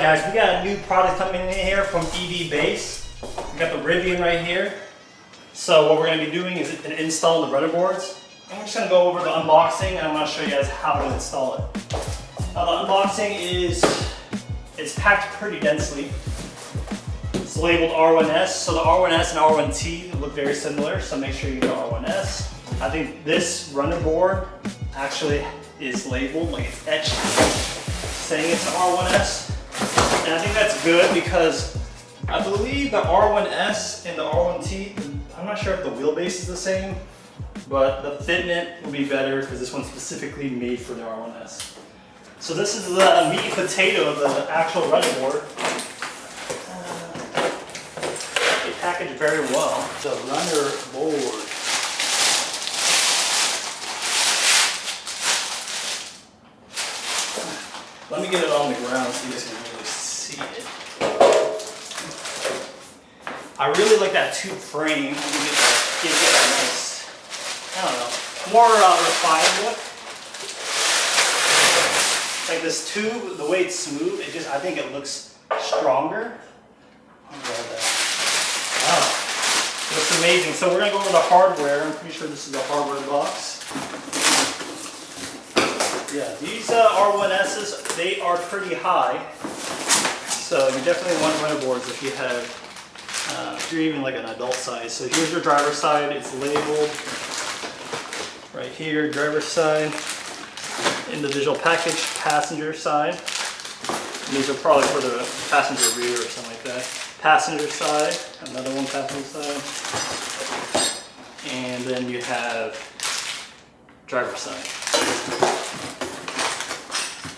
Alright guys, we got a new product coming in here from EvBase. We got the Rivian right here. So what we're going to be doing is install the rudder boards. And we're just going to go over the unboxing and I'm going to show you guys how to install it. Now the unboxing it's packed pretty densely. It's labeled R1S. So the R1S and R1T look very similar, so make sure you get R1S. I think this rudder board actually is labeled, like it's etched, saying it's an R1S. And I think that's good because I believe the R1S and the R1T, I'm not sure if the wheelbase is the same, but the fitment will be better because this one's specifically made for the R1S. So this is the meat and potato of the actual rudder board. They package very well. The rudder board. Let me get it on the ground so you guys can really see it. I really like that tube frame. Give it a nice, I don't know, more refined look. Like this tube, the way it's smooth, I think it looks stronger. Wow, it looks amazing. So we're gonna go over the hardware. I'm pretty sure this is the hardware box. Yeah, these R1Ss, they are pretty high. So you definitely want rudder boards if you have, if you're even like an adult size. So here's your driver's side, it's labeled right here, driver's side, individual package, passenger side. And these are probably for the passenger rear or something like that. Passenger side, another one passenger side. And then you have driver's side.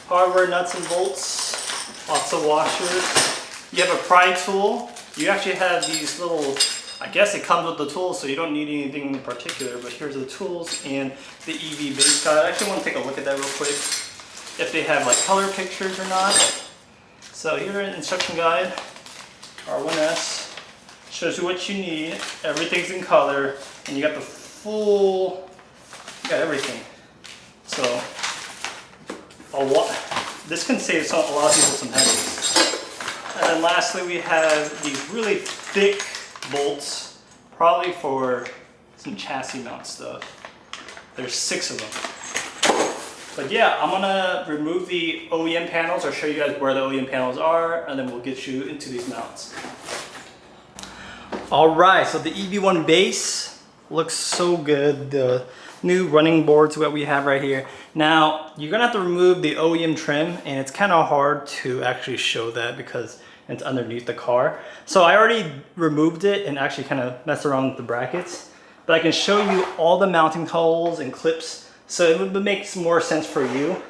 Hardware, nuts and bolts, lots of washers. You have a pry tool. You actually have these little, I guess it comes with the tools, so you don't need anything in particular, but here's the tools and the EvBase guide. I actually want to take a look at that real quick, if they have like color pictures or not. So here's an instruction guide, R1S, shows you what you need, everything's in color, and you got the full, you got everything. So, this can save a lot of people some headaches. And then lastly, we have these really thick bolts, probably for some chassis mount stuff. There's 6 of them. But yeah, I'm gonna remove the OEM panels or show you guys where the OEM panels are, and then we'll get you into these mounts. All right, so the EV1 base looks so good. The new running boards that we have right here. Now, you're gonna have to remove the OEM trim, and it's kind of hard to actually show that because it's underneath the car. So I already removed it and actually kind of messed around with the brackets, but I can show you all the mounting holes and clips, so it would make more sense for you.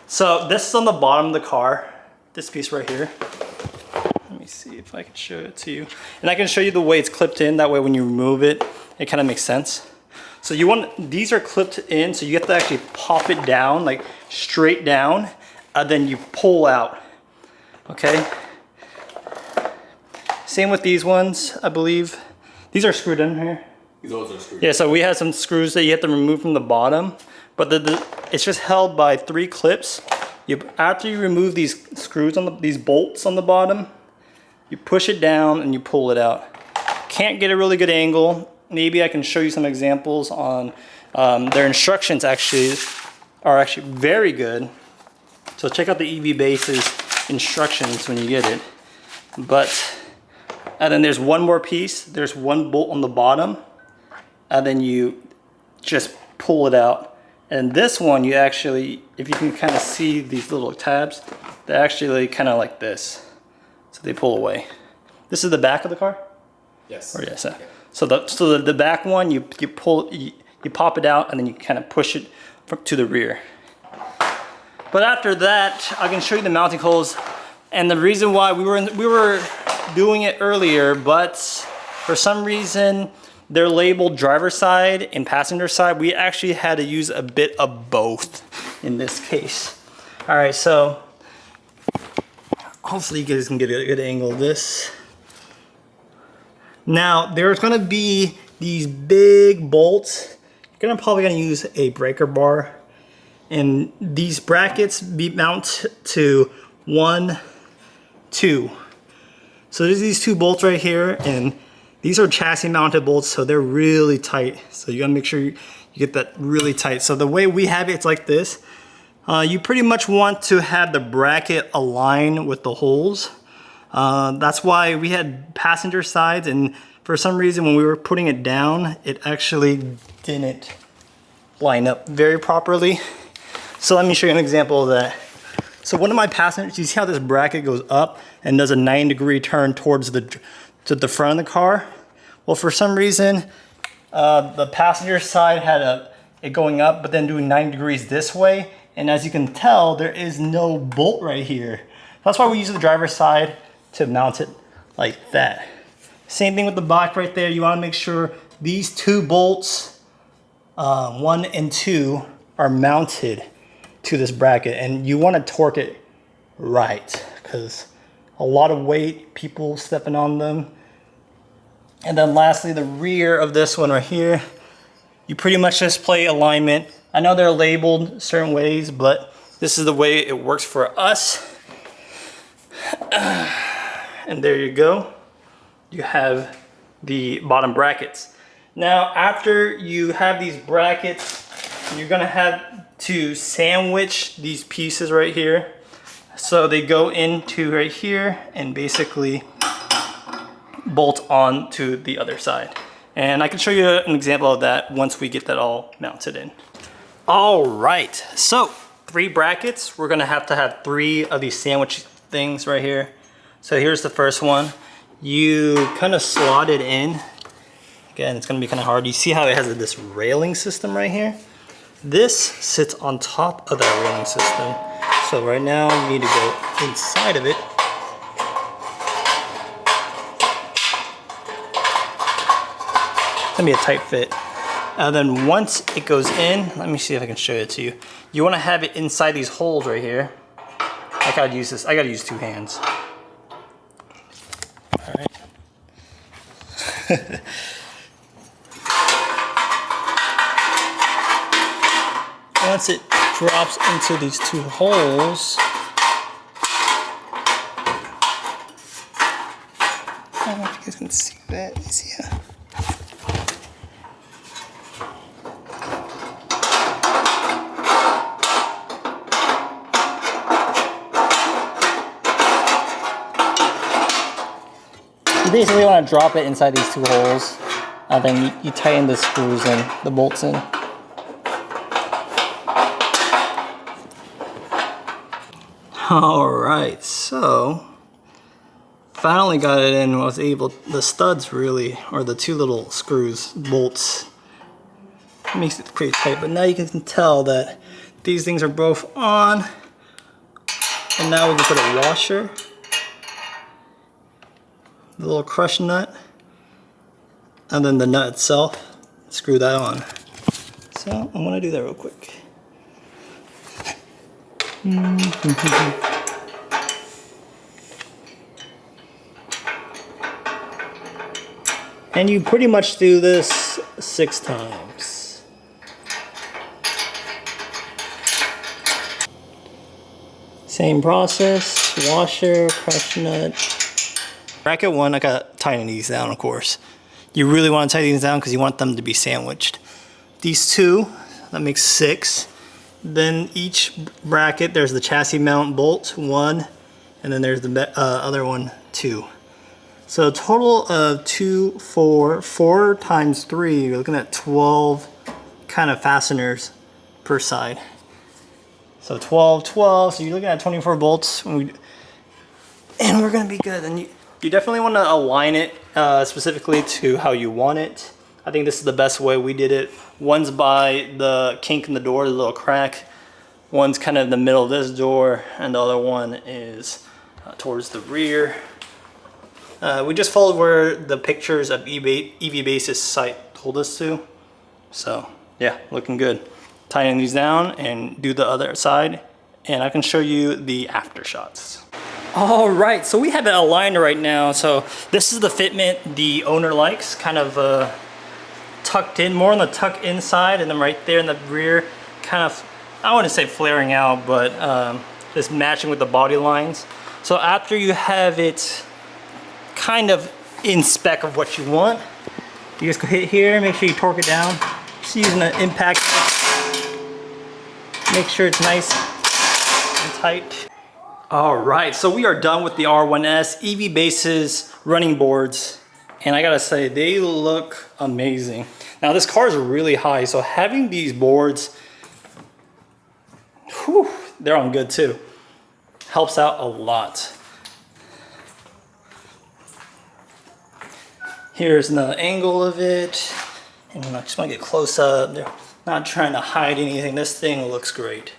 So this is on the bottom of the car, this piece right here. Let me see if I can show it to you. And I can show you the way it's clipped in, that way when you remove it, it kind of makes sense. So these are clipped in, so you have to actually pop it down, like straight down, and then you pull out, okay? Same with these ones, I believe. These are screwed in here. Those are screwed. Yeah, so we have some screws that you have to remove from the bottom, but it's just held by 3 clips. After you remove these screws, these bolts on the bottom, you push it down and you pull it out. Can't get a really good angle. Maybe I can show you some examples on their instructions. Are actually very good. So check out the EvBase's instructions when you get it. And then there's one more piece. There's one bolt on the bottom, and then you just pull it out. And this one, you actually, if you can kind of see these little tabs, they're actually kind of like this. So they pull away. This is the back of the car? Yes. Or yes. Yeah. So the back one, you pop it out, and then you kind of push it to the rear. But after that, I can show you the mounting holes, and the reason why we were doing it earlier, but for some reason they're labeled driver's side and passenger side. We actually had to use a bit of both in this case. All right, so hopefully you guys can get a good angle of this. Now, there's gonna be these big bolts. You're probably gonna use a breaker bar. And these brackets mount to 1, 2. So there's these 2 bolts right here, and these are chassis mounted bolts, so they're really tight. So you gotta make sure you get that really tight. So the way we have it, it's like this. You pretty much want to have the bracket align with the holes. That's why we had passenger sides, and for some reason when we were putting it down, it actually didn't line up very properly. So let me show you an example of that. So one of my passengers, you see how this bracket goes up and does a 90-degree turn towards to the front of the car? Well, for some reason, the passenger side had it going up, but then doing 90 degrees this way. And as you can tell, there is no bolt right here. That's why we use the driver's side to mount it like that. Same thing with the back right there. You want to make sure these 2 bolts, 1 and 2, are mounted to this bracket, and you want to torque it right because a lot of weight, people stepping on them. And then lastly, the rear of this one right here, you pretty much just play alignment. I know they're labeled certain ways, but this is the way it works for us. And there you go. You have the bottom brackets. Now, after you have these brackets, you're gonna have to sandwich these pieces right here. So they go into right here and basically bolt on to the other side. And I can show you an example of that once we get that all mounted in. All right, so 3 brackets. We're gonna have to have 3 of these sandwich things right here. So here's the first one. You kind of slot it in. Again, it's gonna be kind of hard. You see how it has this railing system right here? This sits on top of that railing system. So right now you need to go inside of it. It's gonna be a tight fit. And then once it goes in, let me see if I can show it to you. You wanna have it inside these holes right here. I gotta use this, I gotta use 2 hands. All right. Once it drops into these 2 holes, I don't know if you guys can see that. Yeah. You basically want to drop it inside these 2 holes, and then you tighten the screws in, the bolts in. Alright, so finally got it in. Was able, the studs really, or the 2 little screws, bolts, makes it pretty tight, but now you can tell that these things are both on. And now we can put a washer, the little crush nut, and then the nut itself, screw that on. So I'm gonna do that real quick. And you pretty much do this 6 times. Same process, washer, crush nut. Bracket 1, I gotta tighten these down, of course. You really want to tighten these down because you want them to be sandwiched. These 2, that makes 6. Then each bracket, there's the chassis mount bolt, 1, and then there's the other one, 2. So a total of 2, 4 times 3, you're looking at 12 kind of fasteners per side. So 12, 12, so you're looking at 24 bolts, and we're gonna be good. And you definitely want to align it specifically to how you want it. I think this is the best way we did it. One's by the kink in the door, the little crack. One's kind of in the middle of this door, and the other one is towards the rear. We just followed where the pictures of EvBase's site told us to. So yeah, looking good. Tighten these down and do the other side, and I can show you the after shots. All right, so we have it aligned right now. So this is the fitment the owner likes, kind of tucked in, more on the tuck inside, and then right there in the rear, kind of, I wouldn't say flaring out, but just matching with the body lines. So after you have it kind of in spec of what you want, you just go hit here, make sure you torque it down. Just using an impact, make sure it's nice and tight. All right, so we are done with the R1S EvBase's running boards. And I gotta say, they look amazing. Now this car is really high, so having these boards, whew, they're on good too. Helps out a lot. Here's the angle of it. And I just wanna get close up. They're not trying to hide anything. This thing looks great.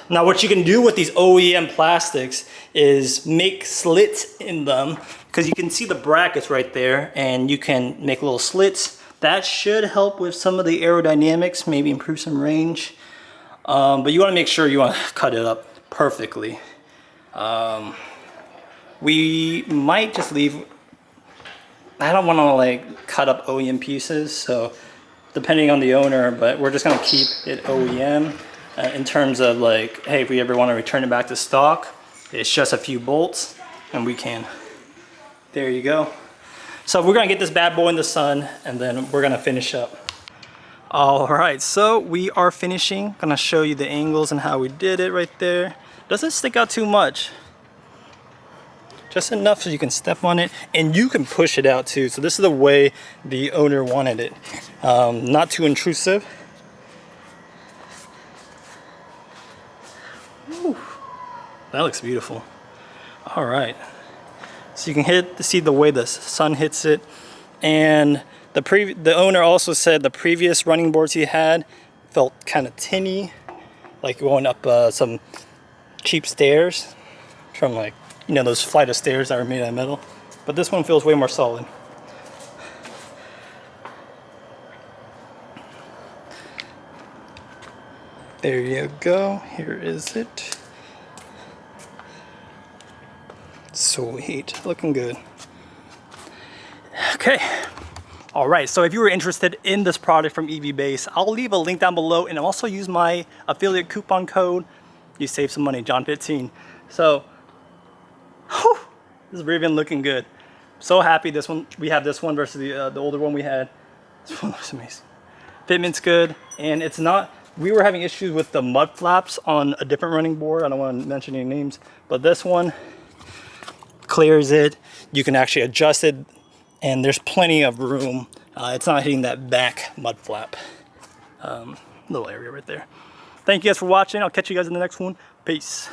Now what you can do with these OEM plastics is make slits in them, because you can see the brackets right there, and you can make little slits. That should help with some of the aerodynamics, maybe improve some range. But you want to make sure you want to cut it up perfectly. We might just leave, I don't want to like cut up OEM pieces, so depending on the owner, but we're just going to keep it OEM. In terms of like, hey, if we ever want to return it back to stock, it's just a few bolts and we can. There you go. So we're gonna get this bad boy in the sun and then we're gonna finish up. All right, so we are finishing. Gonna show you the angles and how we did it right there. Doesn't stick out too much. Just enough so you can step on it and you can push it out too. So this is the way the owner wanted it. Not too intrusive. Whew. That looks beautiful. All right, so you can see the way the sun hits it. And the owner also said the previous running boards he had felt kind of tinny, like going up some cheap stairs from, like, you know, those flight of stairs that are made out of metal. But this one feels way more solid. There you go. Here is it. Sweet. Looking good. Okay. All right. So if you were interested in this product from EvBase, I'll leave a link down below, and also use my affiliate coupon code. You save some money, John15. So, whew, this is Rivian looking good. So happy this one. We have this one versus the older one we had. This one looks amazing. Fitment's good, and it's not. We were having issues with the mud flaps on a different running board. I don't want to mention any names, but this one clears it. You can actually adjust it, and there's plenty of room. It's not hitting that back mud flap. Little area right there. Thank you guys for watching. I'll catch you guys in the next one. Peace.